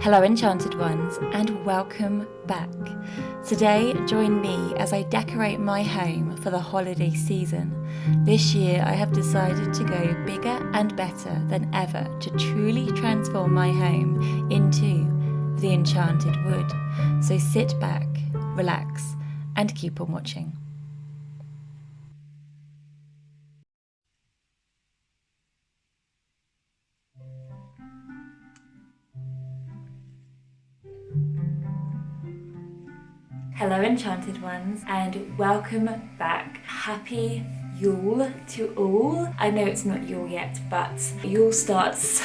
Hello Enchanted Ones, and welcome back. Today, join me as I decorate my home for the holiday season. This year I have decided to go bigger and better than ever to truly transform my home into the Enchanted Wood. So sit back, relax, and keep on watching. Hello Enchanted Ones, and welcome back. Happy Yule to all. I know it's not Yule yet, but Yule starts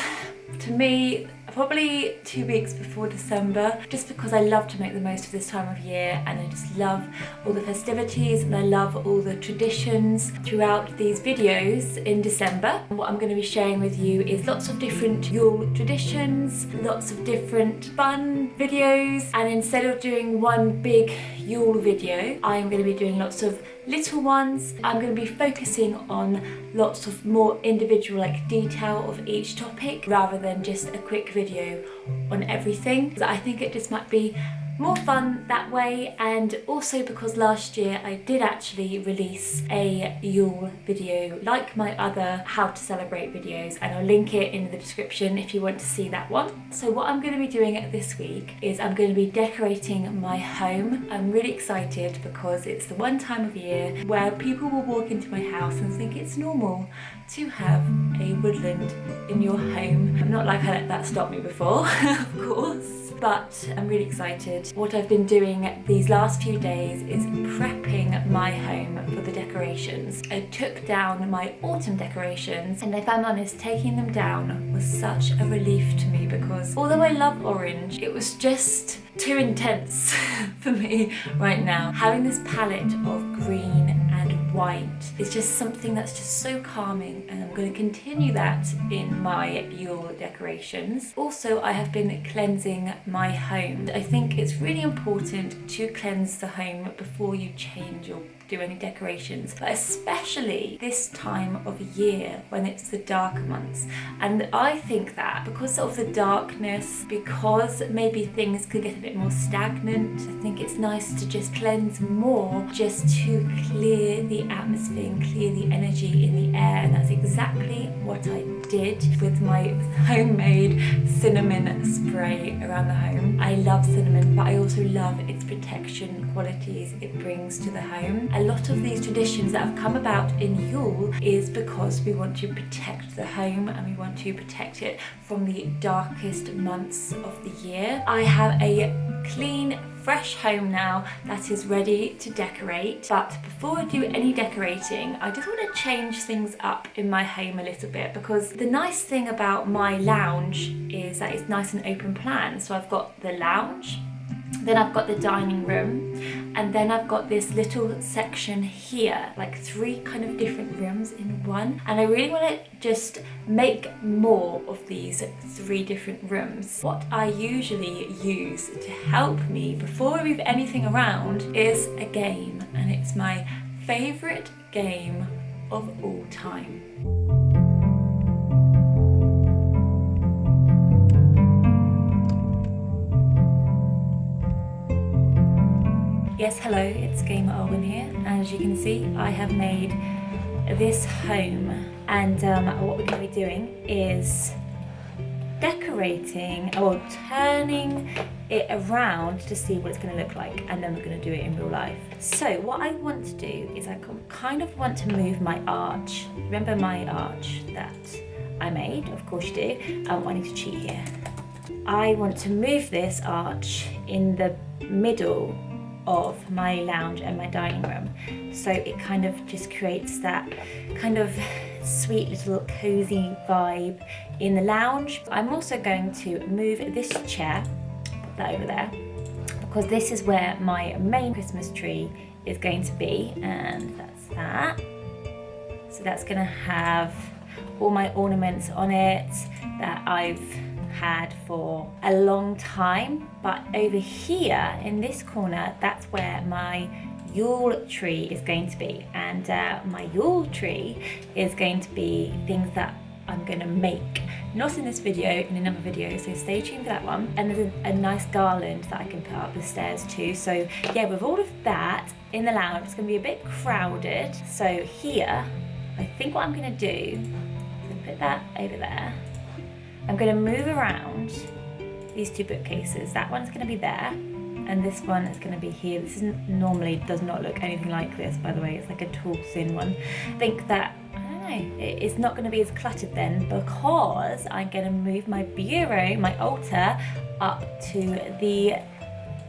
to me probably 2 weeks before December, just because I love to make the most of this time of year, and I just love all the festivities and I love all the traditions throughout these videos in December. And what I'm going to be sharing with you is lots of different Yule traditions, lots of different fun videos, and instead of doing one big Yule video, I'm going to be doing lots of little ones. I'm going to be focusing on lots of more individual detail of each topic rather than just a quick video on everything. I think it just might be more fun that way, and also because last year I did actually release a Yule video like my other how to celebrate videos, and I'll link it in the description if you want to see that one. So what I'm going to be doing this week is I'm going to be decorating my home. I'm really excited because it's the one time of year where people will walk into my house and think it's normal to have a woodland in your home. Not like I let that stop me before, of course. But I'm really excited. What I've been doing these last few days is prepping my home for the decorations. I took down my autumn decorations, and if I'm honest, taking them down was such a relief to me because although I love orange, it was just too intense for me right now. Having this palette of green and white is just something that's just so calming, and I'm going to continue that in my Yule decorations. Also, I have been cleansing my home. I think it's really important to cleanse the home before you change or do any decorations, but especially this time of year when it's the darker months. And I think that because of the darkness, because maybe things could get a bit more stagnant, I think it's nice to just cleanse more, just to clear the atmosphere and clear the energy in the air. And that's exactly what I did with my homemade cinnamon spray around the home. I love cinnamon, but I also love its protection qualities it brings to the home. A lot of these traditions that have come about in Yule is because we want to protect the home, and we want to protect it from the darkest months of the year. I have a clean, fresh home now that is ready to decorate, but before I do any decorating, I just want to change things up in my home a little bit, because the nice thing about my lounge is that it's nice and open plan. So I've got the lounge, then I've got the dining room, and then I've got this little section here, like 3 kind of different rooms in one. And I really want to just make more of these 3 different rooms. What I usually use to help me before I move anything around is a game, and it's my favourite game of all time. Yes, hello, it's Gamer Alwyn here, and as you can see, I have made this home, and what we're going to be doing is decorating or turning it around to see what it's going to look like, and then we're going to do it in real life. So what I want to do is I kind of want to move my arch. Remember my arch that I made? Of course you do. I need to cheat here. I want to move this arch in the middle of my lounge and my dining room, so it kind of just creates that kind of sweet little cozy vibe in the lounge. I'm also going to move this chair, put that over there, because this is where my main Christmas tree is going to be, and that's that. So that's going to have all my ornaments on it that I've had for a long time. But over here in this corner, that's where my Yule tree is going to be, and my Yule tree is going to be things that I'm going to make not in this video, in another video, so stay tuned for that one. And there's a nice garland that I can put up the stairs too. So yeah, with all of that in the lounge, it's gonna be a bit crowded. So here, I think what I'm gonna do is put that over there. I'm gonna move around these two bookcases. That one's gonna be there, and this one is gonna be here. This isn't, normally does not look anything like this, by the way. It's like a tall, thin one. I think that, I don't know, it's not gonna be as cluttered then, because I'm gonna move my bureau, my altar, up to the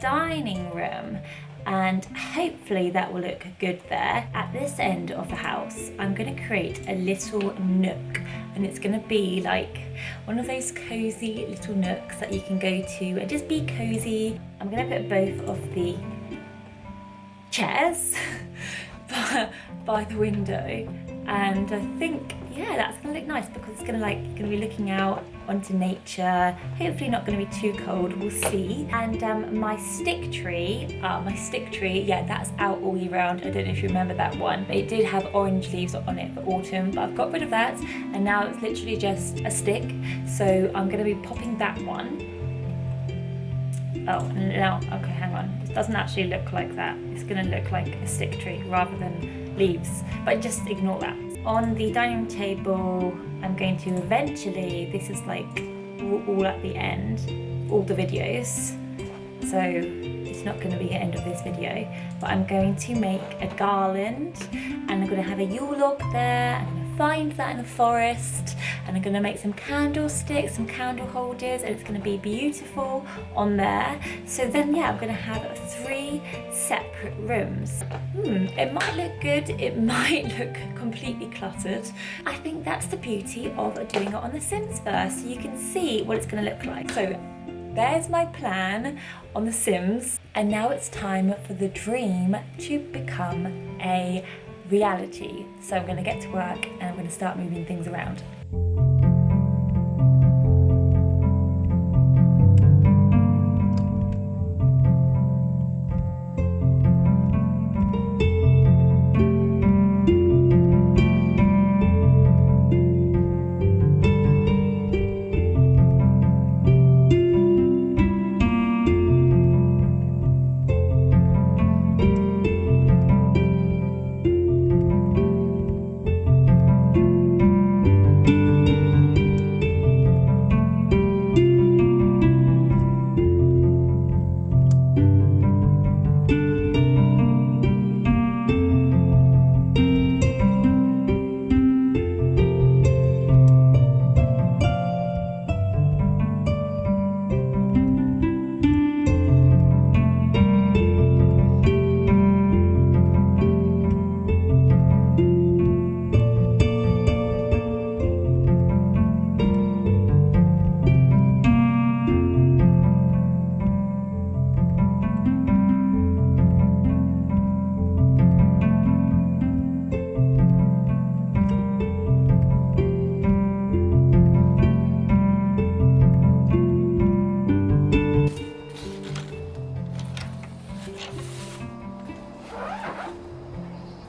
dining room. And hopefully that will look good there. At this end of the house, I'm gonna create a little nook, and it's gonna be like one of those cozy little nooks that you can go to and just be cozy. I'm gonna put both of the chairs by the window, and I think, yeah, that's gonna look nice because it's gonna like, you're gonna be looking out onto nature. Hopefully not gonna be too cold, we'll see. And my stick tree, yeah, that's out all year round. I don't know if you remember that one. It did have orange leaves on it for autumn, but I've got rid of that, and now it's literally just a stick. So I'm gonna be popping that one. Oh, no, okay, hang on. It doesn't actually look like that. It's gonna look like a stick tree rather than leaves, but just ignore that. On the dining room table, I'm going to eventually, this is like all at the end, all the videos, so it's not going to be the end of this video, but I'm going to make a garland, and I'm going to have a Yule log there. I'm going to find that in the forest, and I'm going to make some candlesticks, some candle holders, and it's going to be beautiful on there. So then, yeah, I'm going to have 3 separate rooms. It might look good, it might look completely cluttered. I think that's the beauty of doing it on The Sims first, so you can see what it's going to look like. So there's my plan on The Sims, and now it's time for the dream to become a reality. So I'm going to get to work and I'm going to start moving things around.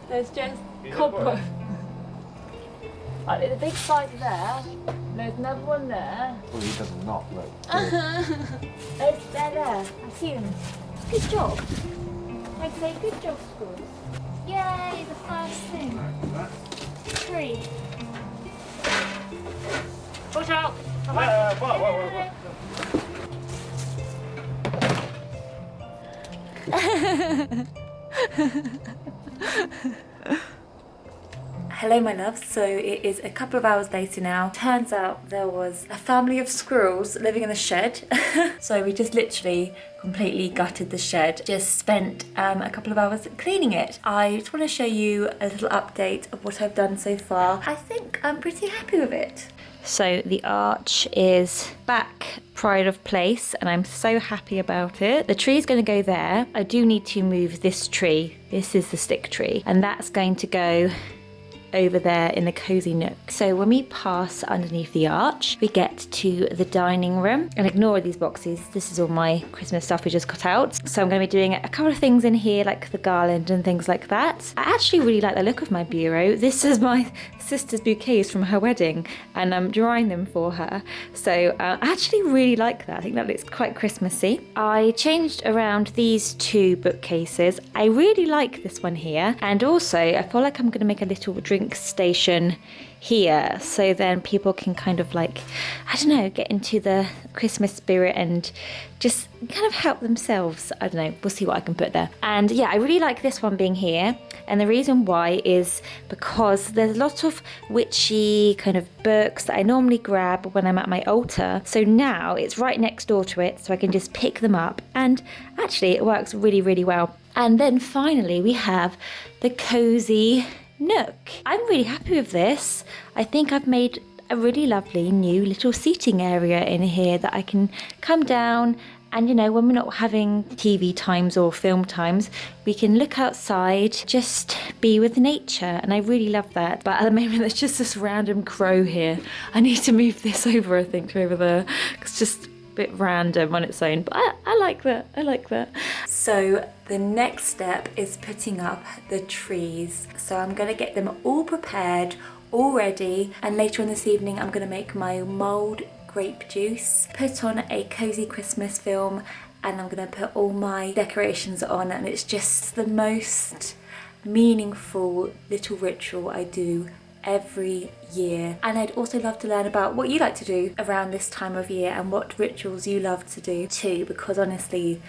There's just cobweb. Right, there's a big spider there. There's another one there. Well, he does not look. They're there. I see them. Good job. I'd say good job, school. Yay, the first thing. 3. Watch out. Hello my loves, so it is a couple of hours later now. Turns out there was a family of squirrels living in the shed. So we just literally completely gutted the shed. Just spent a couple of hours cleaning it. I just want to show you a little update of what I've done so far. I think I'm pretty happy with it. So the arch is back pride of place and I'm so happy about it. The tree is going to go there. I do need to move this tree. This is the stick tree and that's going to go over there in the cozy nook. So when we pass underneath the arch, we get to the dining room. And ignore these boxes, this is all my Christmas stuff we just cut out. So I'm going to be doing a couple of things in here, like the garland and things like that. I actually really like the look of my bureau. This is my sister's bouquets from her wedding, and I'm drying them for her. So I actually really like that. I think that looks quite Christmassy. I changed around these two bookcases. I really like this one here, and also I feel like I'm going to make a little drink station here, so then people can kind of like, I don't know, get into the Christmas spirit and just kind of help themselves. I don't know, we'll see what I can put there. And yeah, I really like this one being here, and the reason why is because there's a lot of witchy kind of books that I normally grab when I'm at my altar, so now it's right next door to it, so I can just pick them up, and actually it works really, really well. And then finally we have the cozy Nook. I'm really happy with this. I think I've made a really lovely new little seating area in here that I can come down, and you know, when we're not having TV times or film times, we can look outside, just be with nature, and I really love that. But at the moment there's just this random crow here. I need to move this over, I think, to over there. It's just bit random on its own, but I like that. I like that. So the next step is putting up the trees. So I'm going to get them all prepared, all ready, and later on this evening I'm going to make my mulled grape juice, put on a cozy Christmas film, and I'm going to put all my decorations on, and it's just the most meaningful little ritual I do every year. And I'd also love to learn about what you like to do around this time of year and what rituals you love to do too, because honestly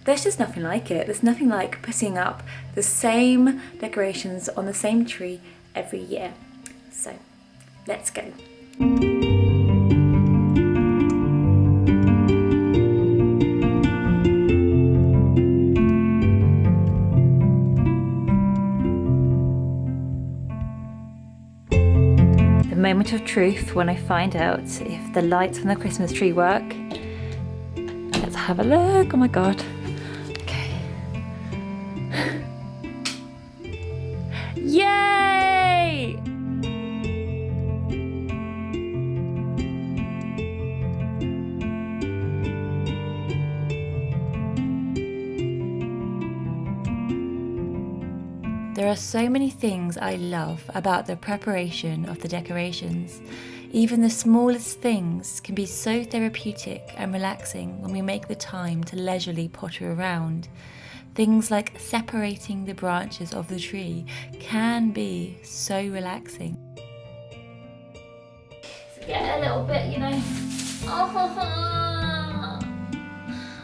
there's just nothing like it. There's nothing like putting up the same decorations on the same tree every year. So let's go. Moment of truth when I find out if the lights on the Christmas tree work. Let's have a look. Oh my god. Okay. Yay! There are so many things I love about the preparation of the decorations. Even the smallest things can be so therapeutic and relaxing when we make the time to leisurely potter around. Things like separating the branches of the tree can be so relaxing. So get a little bit, you know. Oh,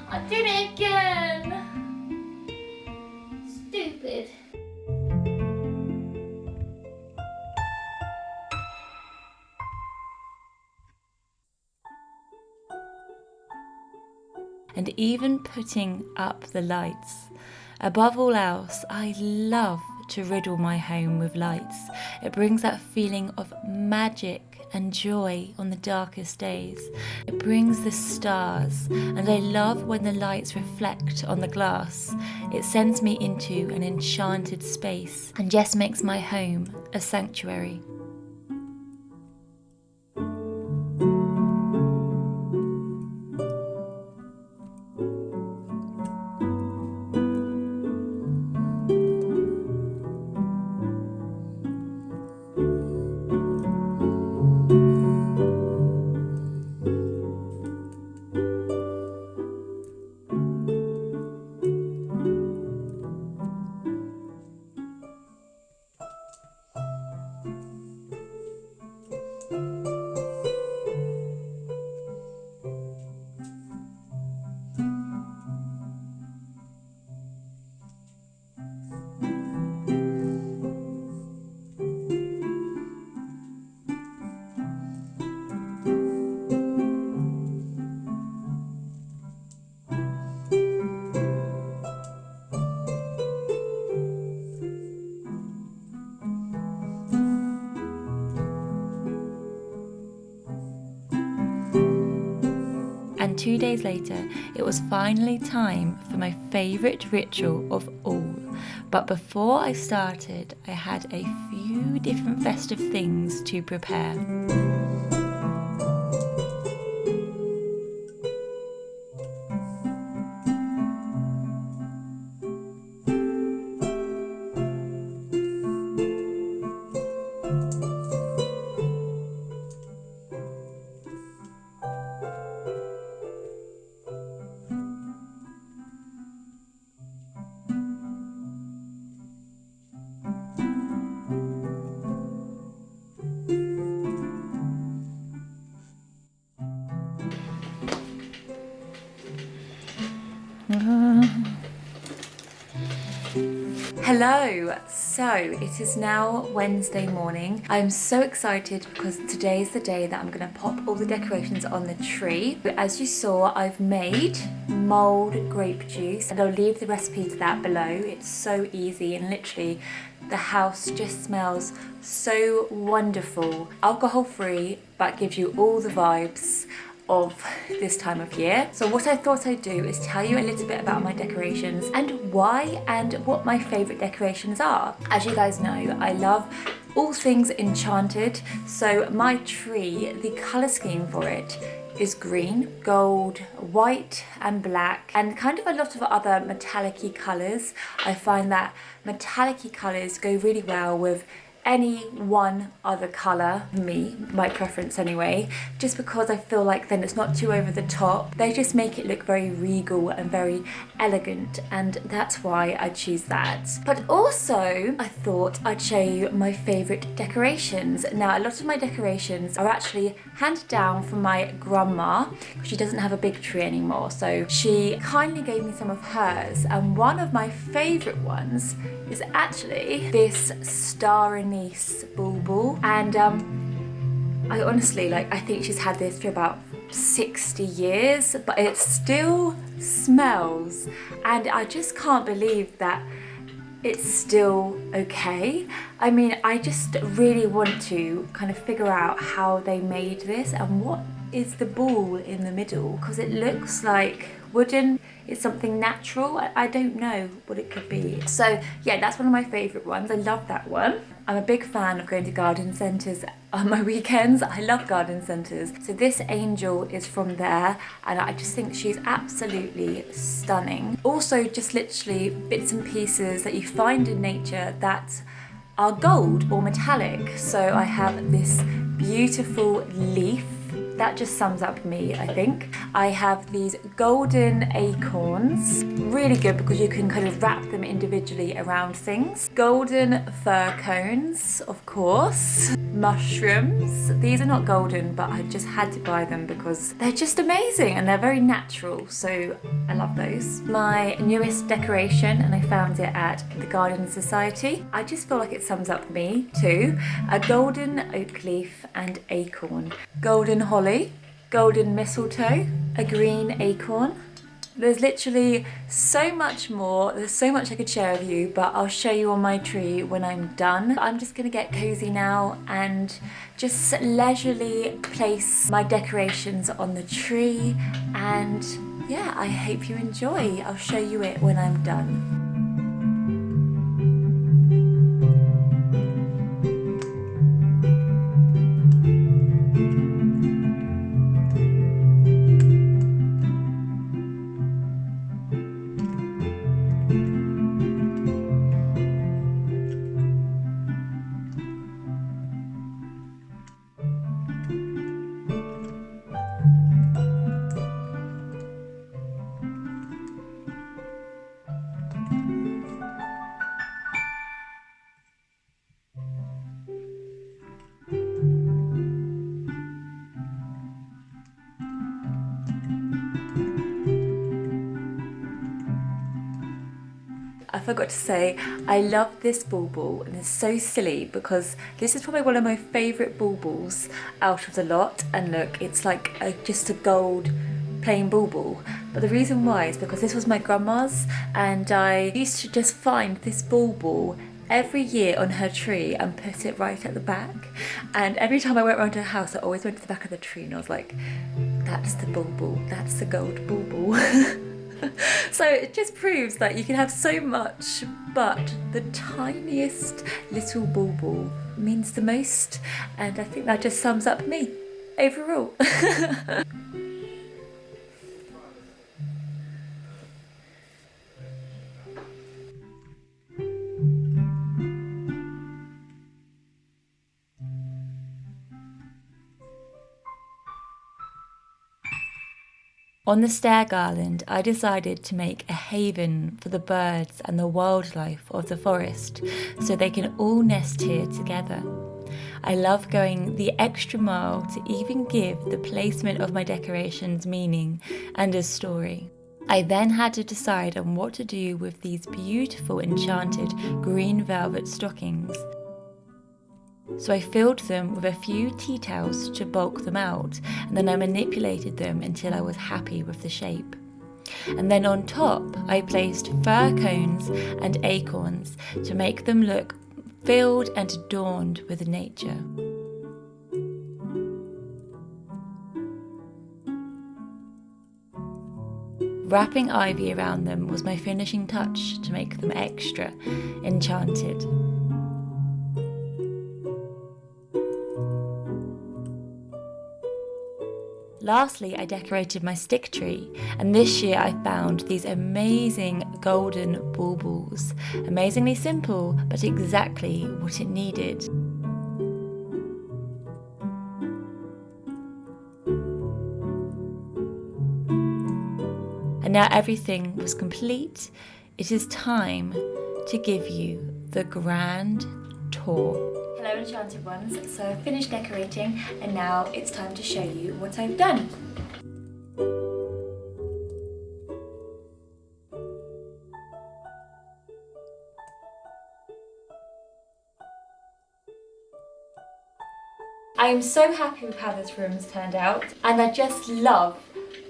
I did it again. Stupid. And even putting up the lights. Above all else, I love to riddle my home with lights. It brings that feeling of magic and joy on the darkest days. It brings the stars, and I love when the lights reflect on the glass. It sends me into an enchanted space and just makes my home a sanctuary. And 2 days later, it was finally time for my favourite ritual of all. But before I started, I had a few different festive things to prepare. Hello! So it is now Wednesday morning. I'm so excited because today is the day that I'm going to pop all the decorations on the tree. But as you saw, I've made mulled grape juice and I'll leave the recipe to that below. It's so easy and literally the house just smells so wonderful. Alcohol free, but gives you all the vibes of this time of year. So what I thought I'd do is tell you a little bit about my decorations and why and what my favourite decorations are. As you guys know, I love all things Enchanted. So my tree, the colour scheme for it is green, gold, white and black, and kind of a lot of other metallic-y colours. I find that metallic-y colours go really well with any one other colour, my preference anyway, just because I feel like then it's not too over the top. They just make it look very regal and very elegant, and that's why I choose that. But also I thought I'd show you my favourite decorations. Now a lot of my decorations are actually handed down from my grandma because she doesn't have a big tree anymore, so she kindly gave me some of hers, and one of my favourite ones is actually this star anise bulbul, and I honestly I think she's had this for about 60 years, but it still smells, and I just can't believe that it's still okay. I mean, I just really want to kind of figure out how they made this and what is the ball in the middle, because it looks like wooden. It's something natural. I don't know what it could be. So yeah, that's one of my favourite ones. I love that one. I'm a big fan of going to garden centres on my weekends. I love garden centres. So this angel is from there, and I just think she's absolutely stunning. Also just literally bits and pieces that you find in nature that are gold or metallic. So I have this beautiful leaf. That just sums up me, I think. I have these golden acorns, really good because you can kind of wrap them individually around things. Golden fir cones, of course. Mushrooms. These are not golden, but I just had to buy them because they're just amazing and they're very natural, so I love those. My newest decoration, and I found it at the Garden Society. I just feel like it sums up me too. A golden oak leaf and acorn. Golden holly, golden mistletoe, a green acorn. There's literally so much more. There's so much I could share with you, but I'll show you on my tree when I'm done. I'm just gonna get cozy now and just leisurely place my decorations on the tree, and yeah, I hope you enjoy. I'll show you it when I'm done. I forgot to say, I love this bulbul, and it's so silly because this is probably one of my favourite bulbuls out of the lot, and look, it's like just a gold plain bulbul. But the reason why is because this was my grandma's, and I used to just find this bulbul every year on her tree and put it right at the back, and every time I went around her house I always went to the back of the tree and I was like, that's the bulbul, that's the gold bulbul. So it just proves that you can have so much, but the tiniest little bulbul means the most, and I think that just sums up me overall. On the Stair Garland, I decided to make a haven for the birds and the wildlife of the forest so they can all nest here together. I love going the extra mile to even give the placement of my decorations meaning and a story. I then had to decide on what to do with these beautiful enchanted green velvet stockings. So I filled them with a few tea towels to bulk them out, and then I manipulated them until I was happy with the shape. And then on top I placed fir cones and acorns to make them look filled and adorned with nature. Wrapping ivy around them was my finishing touch to make them extra enchanted. Lastly, I decorated my stick tree, and this year I found these amazing golden baubles. Amazingly simple, but exactly what it needed. And now everything was complete. It is time to give you the grand tour. Hello Enchanted ones, so I've finished decorating and now it's time to show you what I've done. I am so happy with how this room has turned out, and I just love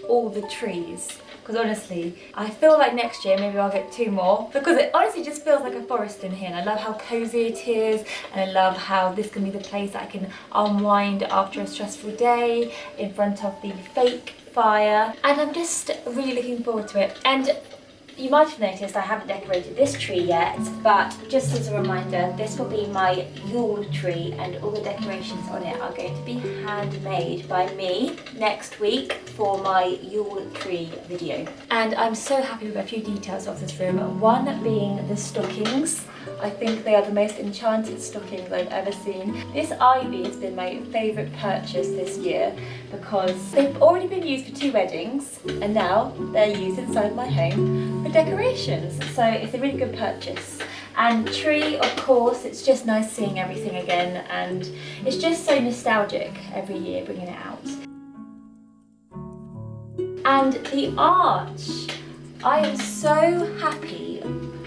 all the trees. Because honestly, I feel like next year maybe I'll get 2 more, because it honestly just feels like a forest in here, and I love how cozy it is, and I love how this can be the place that I can unwind after a stressful day in front of the fake fire, and I'm just really looking forward to it. And you might have noticed I haven't decorated this tree yet, but just as a reminder, this will be my Yule tree, and all the decorations on it are going to be handmade by me next week for my Yule tree video. And I'm so happy with a few details of this room. One being the stockings. I think they are the most enchanted stockings I've ever seen. This ivy has been my favourite purchase this year because they've already been used for 2 weddings and now they're used inside my home for decorations. So it's a really good purchase. And tree, of course, it's just nice seeing everything again, and it's just so nostalgic every year bringing it out. And the arch, I am so happy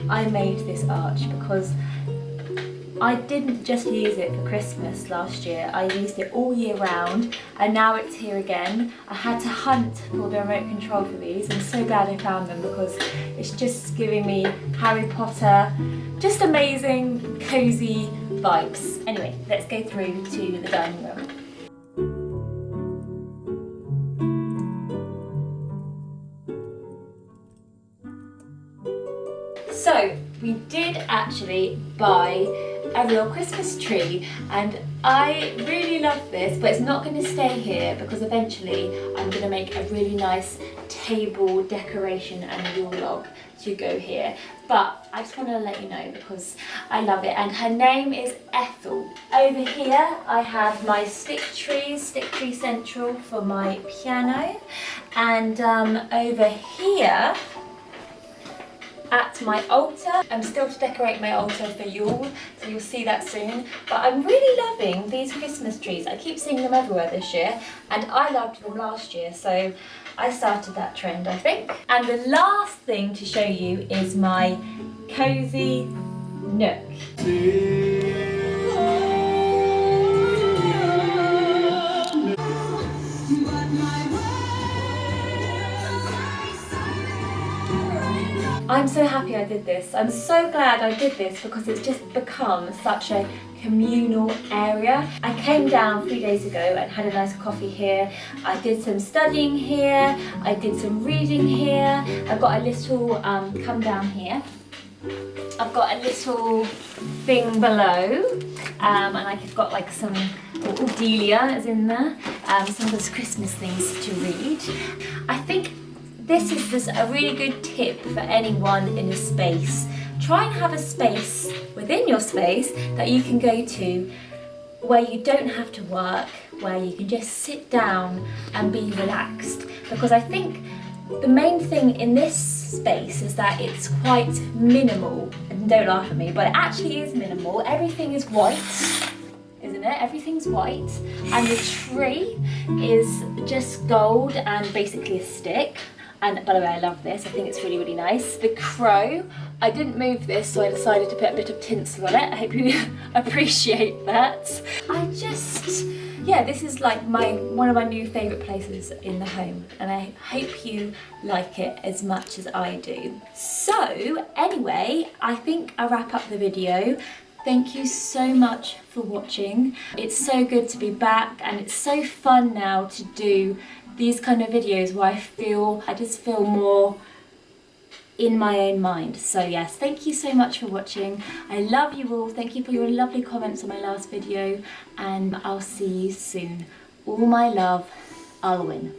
I made this arch because I didn't just use it for Christmas last year, I used it all year round, and now it's here again. I had to hunt for the remote control for these. I'm so glad I found them because it's just giving me Harry Potter, just amazing, cozy vibes. Anyway, let's go through to the dining room. So, we did actually buy a real Christmas tree, and I really love this, but it's not going to stay here because eventually I'm going to make a really nice table decoration and Yule log to go here. But I just want to let you know because I love it, and her name is Ethel. Over here I have my stick tree central for my piano, and over here at my altar, I'm still to decorate my altar for Yule, so you'll see that soon. But I'm really loving these Christmas trees. I keep seeing them everywhere this year, and I loved them last year, so I started that trend, I think. And the last thing to show you is my cozy nook. I'm so happy I did this. I'm so glad I did this because it's just become such a communal area. I came down 3 days ago and had a nice coffee here. I did some studying here. I did some reading here. I've got a little, come down here. I've got a little thing below, and I've got like some Delia is in there, some of those Christmas things to read. I think this is just a really good tip for anyone in a space. Try and have a space within your space that you can go to where you don't have to work, where you can just sit down and be relaxed. Because I think the main thing in this space is that it's quite minimal. And don't laugh at me, but it actually is minimal. Everything is white, isn't it? Everything's white. And the tree is just gold and basically a stick. And by the way, I love this. I think it's really, really nice. The crow, I didn't move this, so I decided to put a bit of tinsel on it. I hope you appreciate that. Yeah, this is like one of my new favourite places in the home, and I hope you like it as much as I do. So anyway, I think I'll wrap up the video. Thank you so much for watching. It's so good to be back, and it's so fun now to do these kind of videos where I just feel more in my own mind. So yes, thank you so much for watching. I love you all. Thank you for your lovely comments on my last video, and I'll see you soon. All my love, Alwyn.